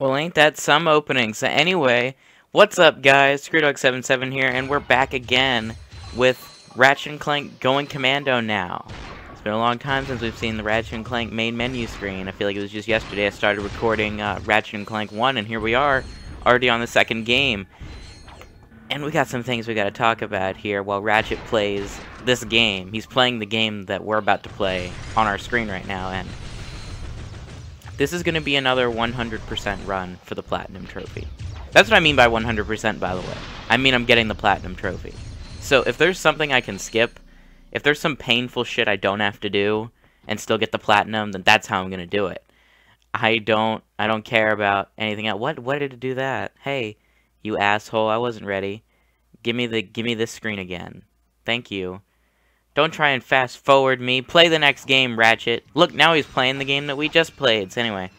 Well, ain't that some opening? So anyway, what's up, guys? ScrewDog77 here, and we're back again with Ratchet and Clank going Commando now. It's been a long time since we've seen the Ratchet and Clank main menu screen. I feel like it was just yesterday I started recording Ratchet and Clank 1, and here we are, already on the second game. And we got some things we gotta talk about here while Ratchet plays this game. He's playing the game that we're about to play on our screen right now, and this is going to be another 100% run for the Platinum Trophy. That's what I mean by 100%, by the way. I mean I'm getting the Platinum Trophy. So if there's something I can skip, if there's some painful shit I don't have to do and still get the Platinum, then that's how I'm going to do it. I don't care about anything else. What did it do that? Hey, you asshole, I wasn't ready. Give me this screen again. Thank you. Don't try and fast forward me. Play the next game, Ratchet. Look, now he's playing the game that we just played. So anyway,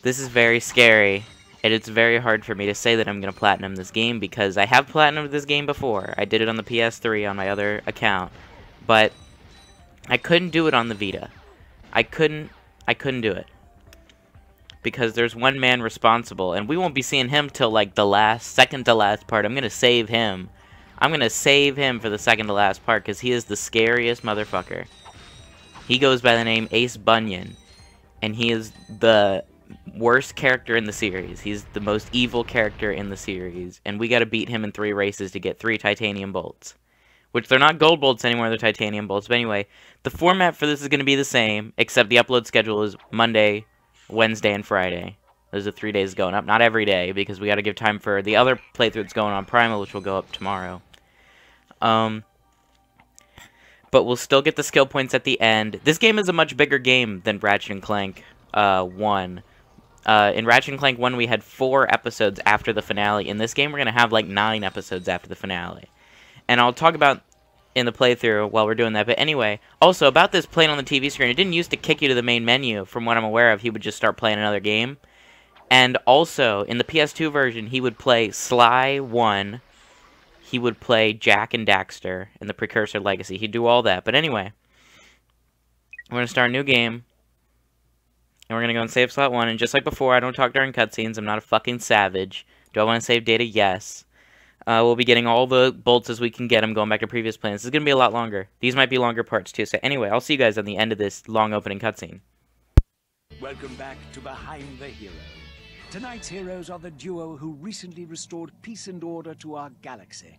this is very scary. And it's very hard for me to say that I'm going to platinum this game because I have platinumed this game before. I did it on the PS3 on my other account. But I couldn't do it on the Vita. I couldn't do it. Because there's one man responsible. And we won't be seeing him till like the second to last part. I'm going to save him. I'm going to save him for the second to last part because he is the scariest motherfucker. He goes by the name Ace Bunyan. And he is the worst character in the series. He's the most evil character in the series. And we got to beat him in 3 races to get 3 titanium bolts. Which they're not gold bolts anymore, they're titanium bolts. But anyway, the format for this is going to be the same. Except the upload schedule is Monday, Wednesday, and Friday. Those are 3 days going up. Not every day because we got to give time for the other playthrough that's going on Primal, which will go up tomorrow. But we'll still get the skill points at the end. This game is a much bigger game than Ratchet and Clank 1. In Ratchet and Clank 1, we had 4 episodes after the finale. In this game, we're going to have like 9 episodes after the finale. And I'll talk about in the playthrough while we're doing that. But anyway, also about this playing on the TV screen, it didn't used to kick you to the main menu. From what I'm aware of, he would just start playing another game. And also, in the PS2 version, he would play Sly 1. He would play Jack and Daxter in the Precursor Legacy. He'd do all that. But anyway, we're going to start a new game. And we're going to go and save slot 1. And just like before, I don't talk during cutscenes. I'm not a fucking savage. Do I want to save data? Yes. We'll be getting all the bolts as we can get them, going back to previous plans. This is going to be a lot longer. These might be longer parts, too. So anyway, I'll see you guys at the end of this long opening cutscene. Welcome back to Behind the Hero. Tonight's heroes are the duo who recently restored peace and order to our galaxy,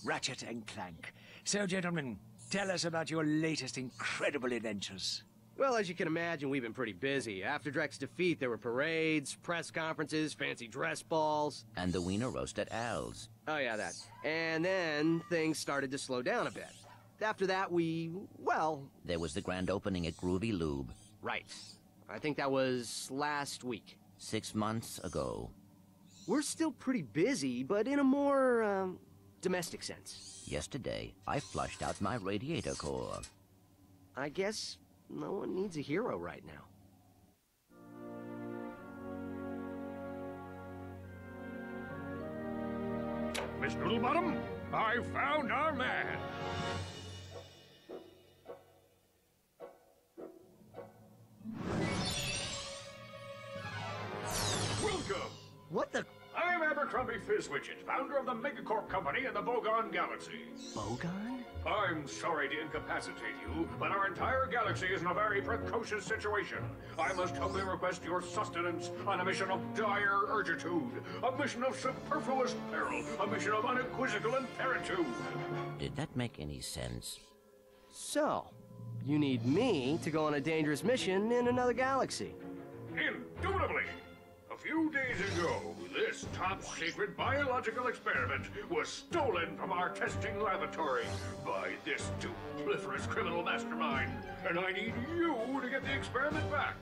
Ratchet and Clank. So, gentlemen, tell us about your latest incredible adventures. Well, as you can imagine, we've been pretty busy. After Drek's defeat, there were parades, press conferences, fancy dress balls. And the wiener roast at Al's. Oh, yeah, that. And then things started to slow down a bit. After that, well... There was the grand opening at Groovy Lube. Right. I think that was last week. 6 months ago. We're still pretty busy, but in a more, domestic sense. Yesterday, I flushed out my radiator core. I guess no one needs a hero right now. Miss Noodlebottom, I found our man. Welcome. What the... I'm Abercrombie Fizzwidget, founder of the Megacorp Company in the Bogon Galaxy. Bogon? I'm sorry to incapacitate you, but our entire galaxy is in a very precocious situation. I must humbly request your sustenance on a mission of dire urgitude, a mission of superfluous peril, a mission of unequivocal imperitude. Did that make any sense? So, you need me to go on a dangerous mission in another galaxy. Indubitably. A few days ago, this top-secret biological experiment was stolen from our testing laboratory by this dupliferous criminal mastermind, and I need you to get the experiment back.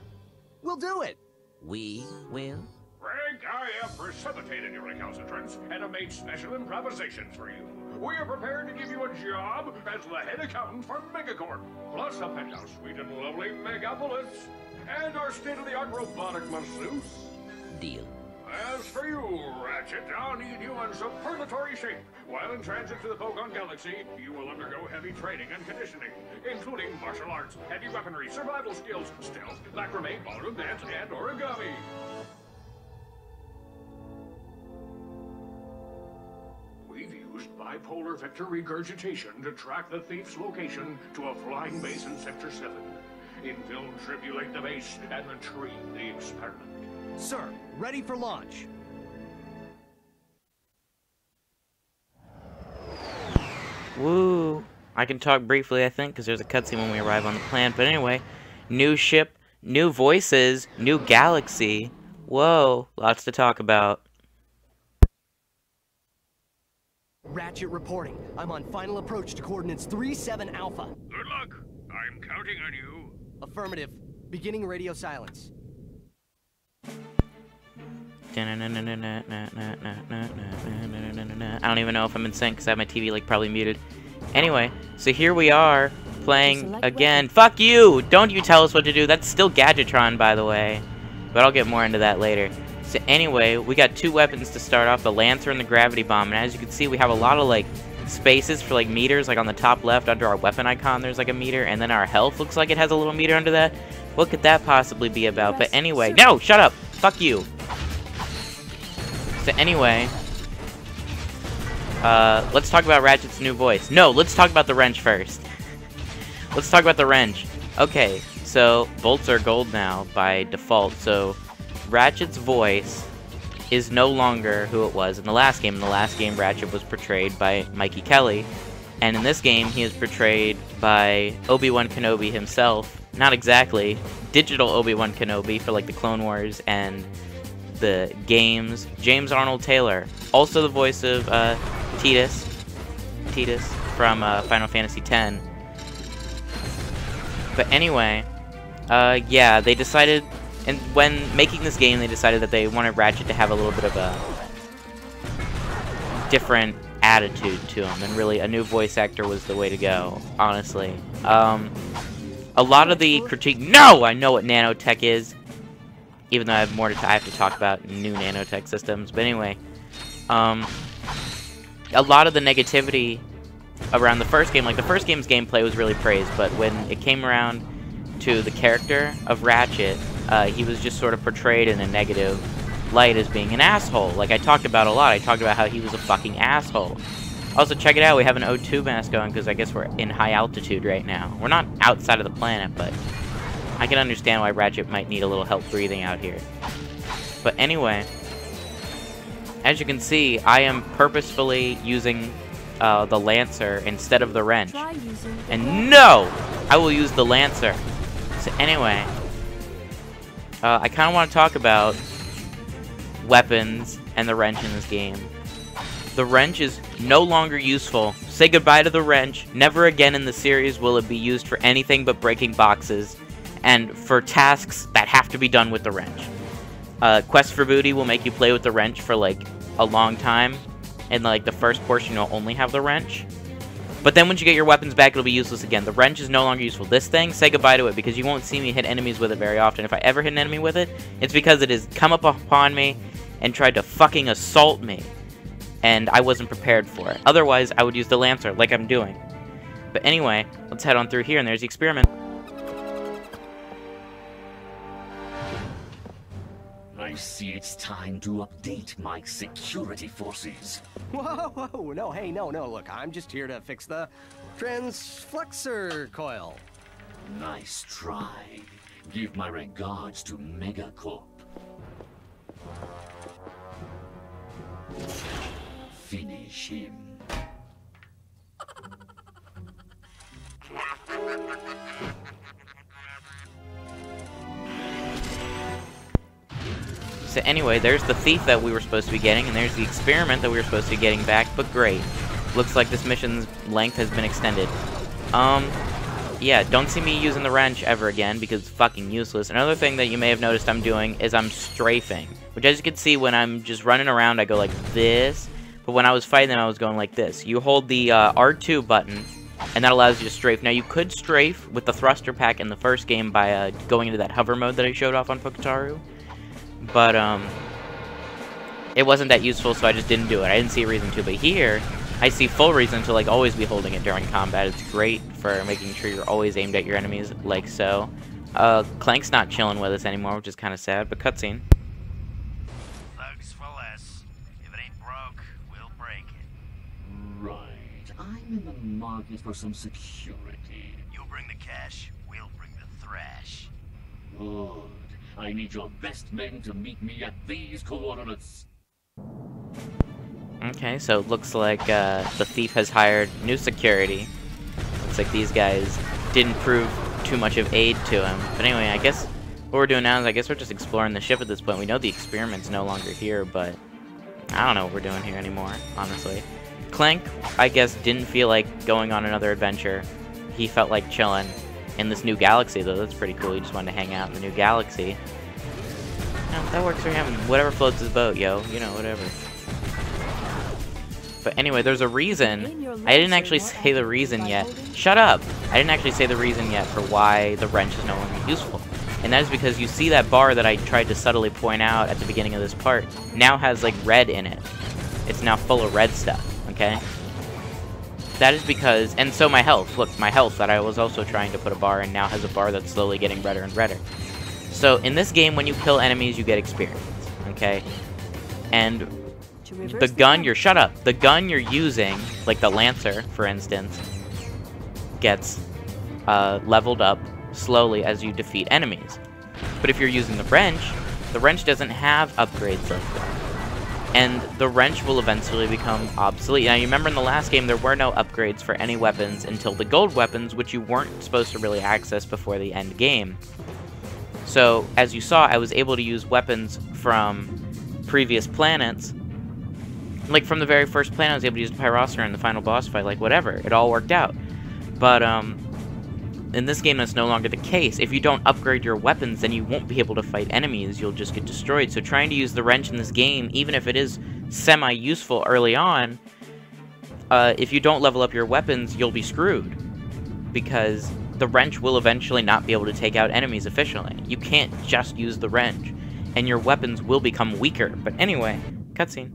We'll do it! We will? Frank, I have precipitated your recalcitrance and have made special improvisations for you. We are prepared to give you a job as the head accountant for Megacorp, plus a penthouse suite in lovely Megapolis, and our state-of-the-art robotic masseuse. Deal. As for you, Ratchet, I'll need you in superlatory shape. While in transit to the Bogon Galaxy, you will undergo heavy training and conditioning, including martial arts, heavy weaponry, survival skills, stealth, macrame, ballroom dance, and origami. bipolar vector regurgitation to track the thief's location to a flying base in Sector 7. Infiltrate the base and retrieve the experiment. Sir, ready for launch. Woo! I can talk briefly, I think, because there's a cutscene when we arrive on the planet. But anyway, new ship, new voices, new galaxy. Whoa, lots to talk about. Ratchet reporting. I'm on final approach to coordinates 37 Alpha. Good luck. I'm counting on you. Affirmative. Beginning radio silence. I don't even know if I'm in sync because I have my TV like probably muted. Anyway, so here we are playing again. Fuck you! Don't you tell us what to do. That's still Gadgetron, by the way. But I'll get more into that later. So anyway, we got two weapons to start off, the Lancer and the Gravity Bomb. And as you can see, we have a lot of like spaces for like meters, like on the top left under our weapon icon there's like a meter, and then our health looks like it has a little meter under that. What could that possibly be about? But anyway, no, shut up! Fuck you! So anyway, let's talk about Ratchet's new voice. No, let's talk about the wrench first. Let's talk about the wrench. Okay, so bolts are gold now by default, so Ratchet's voice is no longer who it was in the last game. In the last game, Ratchet was portrayed by Mikey Kelly, and in this game, he is portrayed by Obi-Wan Kenobi himself. Not exactly. Digital Obi-Wan Kenobi for like the Clone Wars and the games. James Arnold Taylor, also the voice of Tidus from Final Fantasy X. But anyway, yeah, they decided, and when making this game, they decided that they wanted Ratchet to have a little bit of a different attitude to him, and really a new voice actor was the way to go, honestly. A lot of the critique— No! I know what nanotech is! Even though I have more to I have to talk about new nanotech systems. But anyway, a lot of the negativity around the first game, like the first game's gameplay was really praised, but when it came around to the character of Ratchet, he was just sort of portrayed in a negative light as being an asshole. Like I talked about a lot. I talked about how he was a fucking asshole. Also, check it out. We have an O2 mask going because I guess we're in high altitude right now. We're not outside of the planet, but I can understand why Ratchet might need a little help breathing out here. But anyway, as you can see, I am purposefully using the Lancer instead of the wrench. And no! I will use the Lancer. So anyway, I kind of want to talk about weapons and the wrench in this game. The wrench is no longer useful. Say goodbye to the wrench. Never again in the series will it be used for anything but breaking boxes and for tasks that have to be done with the wrench. Quest for Booty will make you play with the wrench for like a long time, and like the first portion you'll only have the wrench. But then once you get your weapons back, it'll be useless again. The wrench is no longer useful. This thing, say goodbye to it, because you won't see me hit enemies with it very often. If I ever hit an enemy with it, it's because it has come up upon me and tried to fucking assault me, and I wasn't prepared for it. Otherwise, I would use the Lancer, like I'm doing. But anyway, let's head on through here, and there's the experiment. I see it's time to update my security forces. Whoa, whoa, no, hey, no, look, I'm just here to fix the transflexor coil. Nice try. Give my regards to Megacorp. Finish him. So anyway, there's the thief that we were supposed to be getting, and there's the experiment that we were supposed to be getting back, but great. Looks like this mission's length has been extended. Yeah, don't see me using the wrench ever again, because it's fucking useless. Another thing that you may have noticed I'm doing is I'm strafing. Which, as you can see, when I'm just running around, I go like this. But when I was fighting them, I was going like this. You hold the R2 button, and that allows you to strafe. Now, you could strafe with the thruster pack in the first game by going into that hover mode that I showed off on Poketaru. But, it wasn't that useful, so I just didn't do it. I didn't see a reason to. But here, I see full reason to, like, always be holding it during combat. It's great for making sure you're always aimed at your enemies, like so. Clank's not chilling with us anymore, which is kind of sad, but cutscene. Thugs for less. If it ain't broke, we'll break it. Right. I'm in the market for some security. You bring the cash, we'll bring the thrash. Good. I need your best men to meet me at these coordinates. Okay, so it looks like the thief has hired new security. Looks like these guys didn't prove too much of aid to him. But anyway, I guess what we're doing now is I guess we're just exploring the ship at this point. We know the experiment's no longer here, but I don't know what we're doing here anymore, honestly. Clank, I guess, didn't feel like going on another adventure. He felt like chilling in this new galaxy, though. That's pretty cool. He just wanted to hang out in the new galaxy. No, that works for him. Whatever floats his boat, yo. You know, whatever. But anyway, there's a reason. I didn't actually say the reason yet. Shut up! I didn't actually say the reason yet for why the wrench is no longer useful. And that is because you see that bar that I tried to subtly point out at the beginning of this part now has, like, red in it. It's now full of red stuff, okay? That is because, and so my health, look, my health that I was also trying to put a bar in now has a bar that's slowly getting redder and redder. So in this game, when you kill enemies, you get experience, okay? And the gun shut up, the gun you're using, like the Lancer, for instance, gets leveled up slowly as you defeat enemies. But if you're using the wrench doesn't have upgrades like that. And the wrench will eventually become obsolete. Now, you remember in the last game, there were no upgrades for any weapons until the gold weapons, which you weren't supposed to really access before the end game. So, as you saw, I was able to use weapons from previous planets. Like, from the very first planet, I was able to use the Pyroster in the final boss fight, like, whatever. It all worked out. But, in this game, that's no longer the case. If you don't upgrade your weapons, then you won't be able to fight enemies. You'll just get destroyed. So trying to use the wrench in this game, even if it is semi-useful early on, if you don't level up your weapons, you'll be screwed. Because the wrench will eventually not be able to take out enemies efficiently. You can't just use the wrench. And your weapons will become weaker. But anyway, cutscene.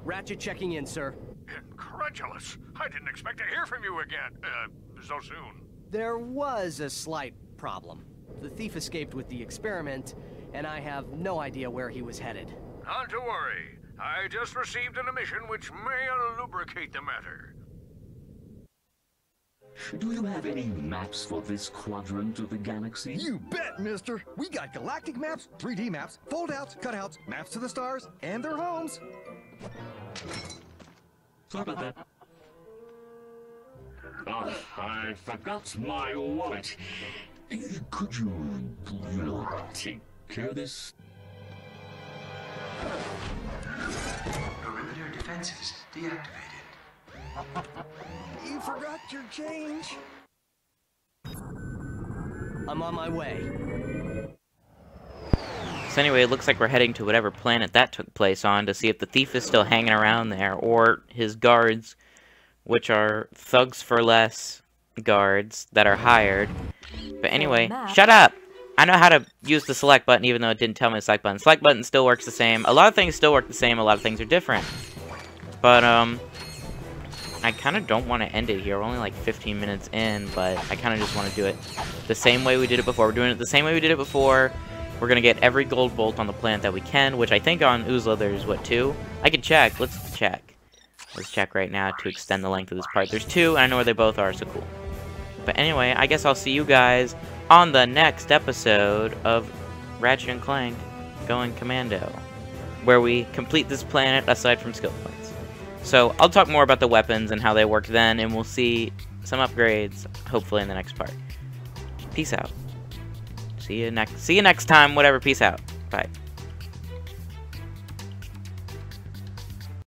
Ratchet checking in, sir. Incredulous. I didn't expect to hear from you again, so soon. There was a slight problem. The thief escaped with the experiment, and I have no idea where he was headed. Not to worry. I just received an emission which may lubricate the matter. Do you have any maps for this quadrant of the galaxy? You bet, mister! We got galactic maps, 3D maps, fold-outs, cutouts, maps to the stars, and their homes. Sorry about that. Oh, I forgot my wallet. Could you take care of this? Perimeter defenses deactivated. You forgot your change. I'm on my way. So anyway, it looks like we're heading to whatever planet that took place on to see if the thief is still hanging around there, or his guards, which are thugs for less guards that are hired. But anyway, shut up! I know how to use the select button even though it didn't tell me the select button. Select button still works the same. A lot of things still work the same, a lot of things are different. But, I kind of don't want to end it here. We're only like 15 minutes in, but I kind of just want to do it the same way we did it before. We're doing it the same way we did it before. We're going to get every gold bolt on the planet that we can, which I think on Uzla there's, what, 2? I can check. Let's check. Let's check right now to extend the length of this part. There's 2, and I know where they both are, so cool. But anyway, I guess I'll see you guys on the next episode of Ratchet and Clank Going Commando, where we complete this planet aside from skill points. So I'll talk more about the weapons and how they work then, and we'll see some upgrades, hopefully, in the next part. Peace out. See you next time, whatever. Peace out. Bye.